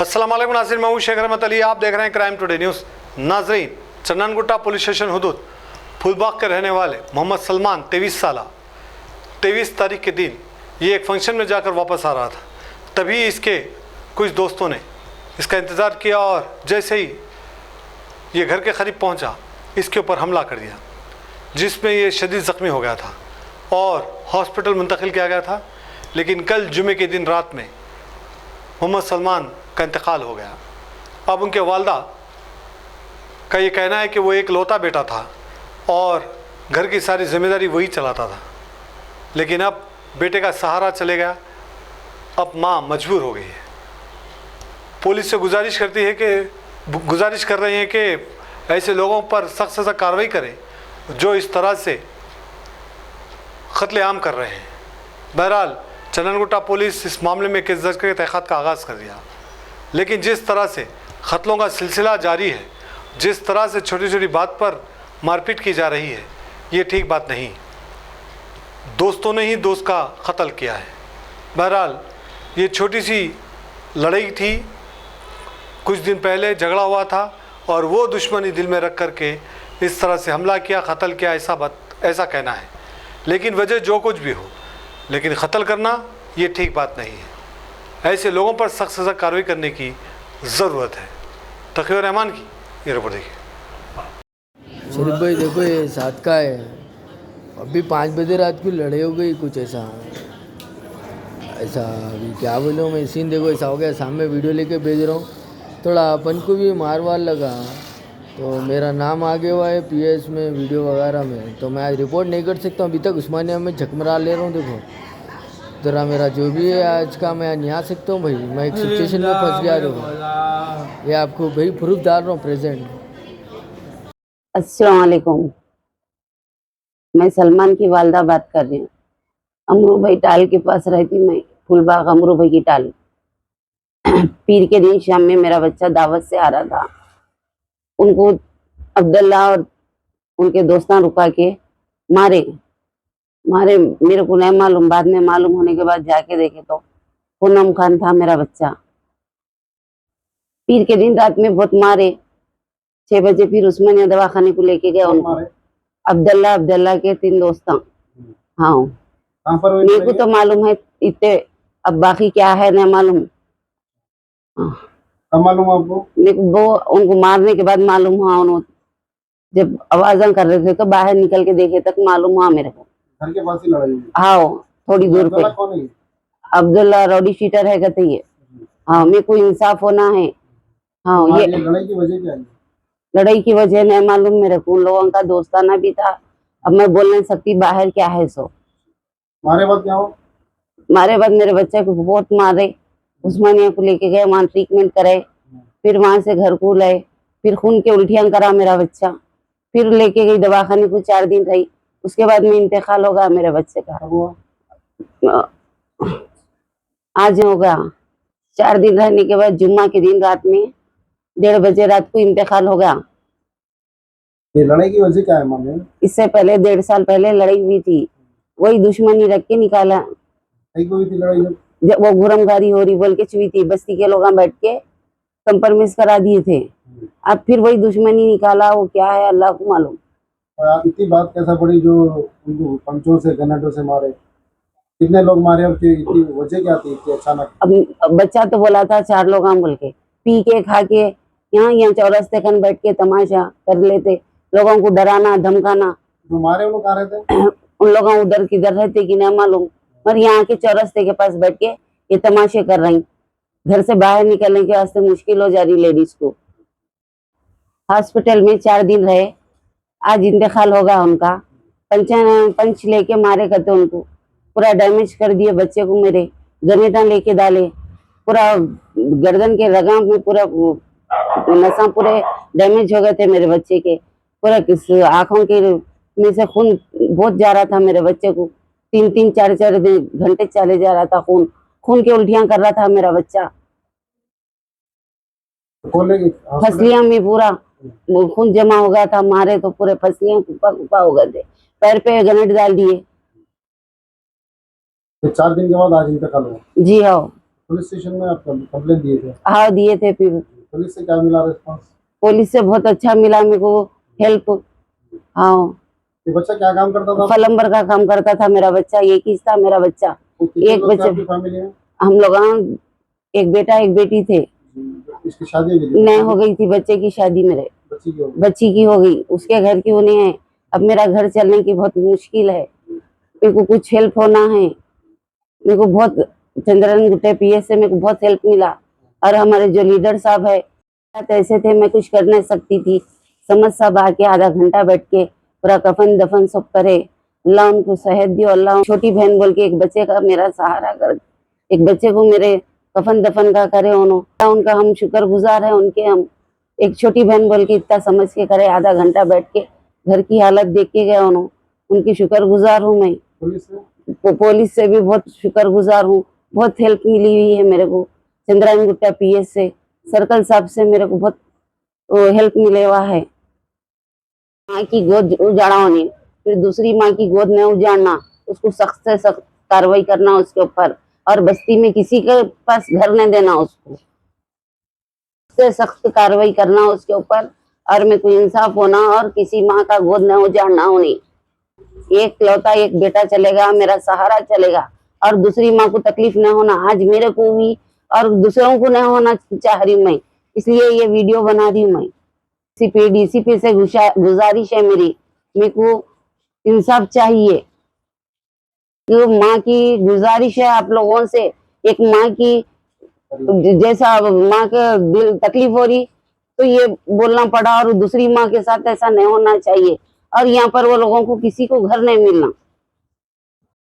अस्सलाम वालेकुम नाज़रीन, मैं हूं शेख रहमत अली। आप देख रहे हैं क्राइम टुडे न्यूज़। नाज़रीन, चन्ननगुट्टा पुलिस स्टेशन हुदूद फूलबाग के रहने वाले मोहम्मद सलमान 23 साल 23 तारीख के दिन ये एक फंक्शन में जाकर वापस आ रहा था। तभी इसके कुछ दोस्तों ने इसका इंतज़ार किया और जैसे ही ये घर के करीब पहुंचा, इसके ऊपर हमला कर दिया, जिसमें ये शदीद ज़ख्मी हो गया था और हॉस्पिटल मुंतकिल किया गया था। लेकिन कल जुमे के दिन रात में मोहम्मद सलमान का इंतकाल हो गया। अब उनके वालदा का ये कहना है कि वो एक लौता बेटा था और घर की सारी जिम्मेदारी वही चलाता था, लेकिन अब बेटे का सहारा चले गया। अब माँ मजबूर हो गई है। पुलिस से गुजारिश कर रही हैं कि ऐसे लोगों पर सख्त से सख्त कार्रवाई करें जो इस तरह से कत्लेआम कर रहे हैं। बहरहाल चन्ननगुट्टा पुलिस इस मामले में केस दर्ज करके तहक़ीक़ात का आगाज़ कर दिया, लेकिन जिस तरह से कत्लों का सिलसिला जारी है, जिस तरह से छोटी छोटी बात पर मारपीट की जा रही है, ये ठीक बात नहीं। दोस्तों ने ही दोस्त का कत्ल किया है। बहरहाल ये छोटी सी लड़ाई थी, कुछ दिन पहले झगड़ा हुआ था और वो दुश्मनी दिल में रख कर के इस तरह से हमला किया, कत्ल किया, ऐसा कहना है। लेकिन वजह जो कुछ भी हो, लेकिन कत्ल करना ये ठीक बात नहीं है। ऐसे लोगों पर सख्त से सख्त कार्रवाई करने की ज़रूरत है। तक़ी रहमान की ये रिपोर्ट देखिए। शरीफ भाई देखो, ये साथ का है। अभी 5 बजे रात की लड़ाई हो गई, कुछ ऐसा अभी क्या बोलूँ मैं। सीन देखो ऐसा हो गया, सामने वीडियो लेके भेज रहा हूँ, थोड़ा अपन को भी मार वार लगा तो मेरा नाम आगे हुआ है पीएस में, वीडियो वगैरह में, तो मैं आज रिपोर्ट नहीं कर सकता हूँ। अभी तक उस्मानिया में झकमरा ले रहा हूँ। देखो ज़रा मेरा जो भी है आज का, मैं नहीं आ सकता हूँ भाई। मैं एक सिचुएशन में फंस गया। देखो ये आपको भाई प्रूफ डाल रहा हूँ प्रेजेंट। अस्सलाम वालेकुम, मैं सलमान की वालदा बात कर रही हूँ। अमरू भाई टाल के पास रहती मैं, फूलबाग अमरू भाई की टाल। पीर के दिन शाम में मेरा बच्चा दावत से आ रहा था, उनको अब्दुल्ला और उनके दोस्तान रुका के मारे। मेरे को नहीं मालूम, बाद में मालूम होने के बाद जाके देखे तो पूनम खान था मेरा बच्चा। पीर के दिन रात में बहुत मारे। 6 बजे फिर उस्मानिया दवाखाने को लेके गए उनको। अब्दुल्ला के 3 दोस्त। हाँ, मेरे को तो मालूम है इतने, अब बाकी क्या है नहीं मालूम। कब मालूम आपको? मेरे को वो उनको मारने के बाद मालूम हुआ। उन्होंने जब आवाज़ कर रहे थे तो बाहर निकल के देखे तक मालूम हुआ मेरे को। घर के पास ही लड़ाई हुई? हाँ, थोड़ी दूर पे। कौन है? अब्दुल्ला रौडी शीटर है कहते ये। हाँ, मेरे को इंसाफ होना है। हाँ, ये लड़ाई की वजह क्या है? लड़ाई की वजह नहीं मालूम मेरे को। उन लोगों का दोस्ताना भी था, अब मैं बोल नहीं सकती बाहर क्या है। सो मारे बाद क्या हो? मारे बाद मेरे बच्चे को बहुत मारे। उस्मानिया को लेके गए, वहाँ ट्रीटमेंट कराए, फिर वहां से घर को लाए, फिर खून के उल्टियां करा मेरा बच्चा, फिर लेके गई दवाखाने को, 4 दिन रही, उसके बाद में इंतकाल होगा मेरे बच्चे का। आज होगा 4 दिन रहने के बाद जुम्मा के दिन रात में 1:30 बजे रात को इंतकाल होगा। ये लड़ाई की वजह क्या है मामले में? इससे पहले 1.5 साल पहले लड़ाई हुई थी, वही दुश्मनी रख के निकाला। लड़ाई जब वो गुरमगारी हो रही बोल के हुई थी, बस्ती के लोग बैठ के कंप्रोमाइज करा दिए थे। अब फिर वही दुश्मनी निकाला, वो क्या है अल्लाह को मालूम। इतनी बात कैसा पड़ी जो उनको पंचों से गन्नाटों से मारे? कितने लोग मारे और इतनी वजह क्या थी इतनी अचानक? अब बच्चा तो बोला था 4 लोग हम बोल के, पी के खा के यहाँ चौरस्ते कन बैठ के तमाशा कर लेते, लोगों को डराना धमकाना। जो मारे वो लोग कहाँ रहते? उन लोगों उधर किधर रहते कि नहीं मालूम, पर यहाँ के चौरस्ते के पास बैठ के ये तमाशे कर रही। घर से बाहर निकलने के वास्ते मुश्किल हो जा रही लेडीज को। हॉस्पिटल में 4 दिन रहे, आज इंतकाल होगा उनका। पंच लेके मारे करते, उनको पूरा डैमेज कर दिए बच्चे को। मेरे गनेटा लेके डाले, पूरा गर्दन के रगाम में पूरा नसा पूरे डैमेज हो गए थे मेरे बच्चे के। पूरा आंखों के में से खून बहुत जा रहा था मेरे बच्चे को। 3-3 4-4 घंटे चले जा रहा था खून के उल्टियां कर रहा था मेरा बच्चा। फसलियां में पूरा खून जमा हो गया था, मारे तो पूरे फसलियां कुपा हो गए थे, पैर पे गनेट डाल दिए। 4 दिन के बाद आज इंतकाल हुआ? जी हाँ, पुलिस स्टेशन में आप कंप्लेंट दिए थे? हाँ दिए थे। फिर पुलिस से क्या मिला रिस्पॉन्स? पुलिस से बहुत अच्छा मिला मेरे को हेल्प। हाँ ये बच्चा क्या काम करता था? प्लम्बर का काम करता था मेरा बच्चा, एक ही था मेरा बच्चा। वो कितने एक लोग थे बच्चा, आपकी फैमिली में? हम लोग एक बेटा एक बेटी थे। इसकी शादी हो गई? नहीं हो गई थी बच्चे की शादी, मेरे बच्ची की हो गई? बच्ची की हो गई, उसके घर की होनी है। अब मेरा घर चलने की बहुत मुश्किल है, मेरे को कुछ हेल्प होना है। मेरे को बहुत चंद्रन गुट्टे पीएस से मेरे को बहुत हेल्प मिला। और हमारे जो लीडर साहब है तो ऐसे थे, मैं कुछ कर नहीं सकती थी। समझ साहब आके आधा घंटा बैठ के पूरा कफन दफन सब करे। अल्लाह उनको सेहत दियो। अल्लाह छोटी बहन बोल के एक बच्चे का मेरा सहारा कर, एक बच्चे को मेरे कफन दफन का करे उन्होंने, उनका हम शुक्रगुजार है उनके। हम एक छोटी बहन बोल के इतना समझ के करे, आधा घंटा बैठ के घर की हालत देख के गए उन्होंने, उनकी शुक्रगुजार हूँ मैं। पुलिस से भी बहुत शुक्रगुजार हूँ, बहुत हेल्प मिली हुई है मेरे को। चंद्रायन गुट्टा पीएस से, सर्कल साहब से मेरे को बहुत हेल्प मिले हुआ है। माँ की गोद उजाड़ा नहीं, फिर दूसरी माँ की गोद में उजाड़ना, उसको सख्त से सख्त कार्रवाई करना उसके ऊपर। और बस्ती में किसी के पास घर नहीं देना, उसको से सख्त कार्रवाई करना उसके ऊपर। और मेरे को इंसाफ होना और किसी माँ का गोद न उजाड़ना उन्हें। एक लौता एक बेटा चलेगा, मेरा सहारा चलेगा, और दूसरी माँ को तकलीफ न होना। आज मेरे को भी और दूसरों को न होना चाह रही हूँ मैं, इसलिए ये वीडियो बना रही हूँ मैं। डीसीपी से गुजारिश है मेरी, मेरे को इंसाफ चाहिए। तो माँ की गुजारिश है आप लोगों से, एक माँ की जैसा माँ के दिल तकलीफ हो रही तो ये बोलना पड़ा, और दूसरी माँ के साथ ऐसा नहीं होना चाहिए। और यहाँ पर वो लोगों को किसी को घर नहीं मिलना।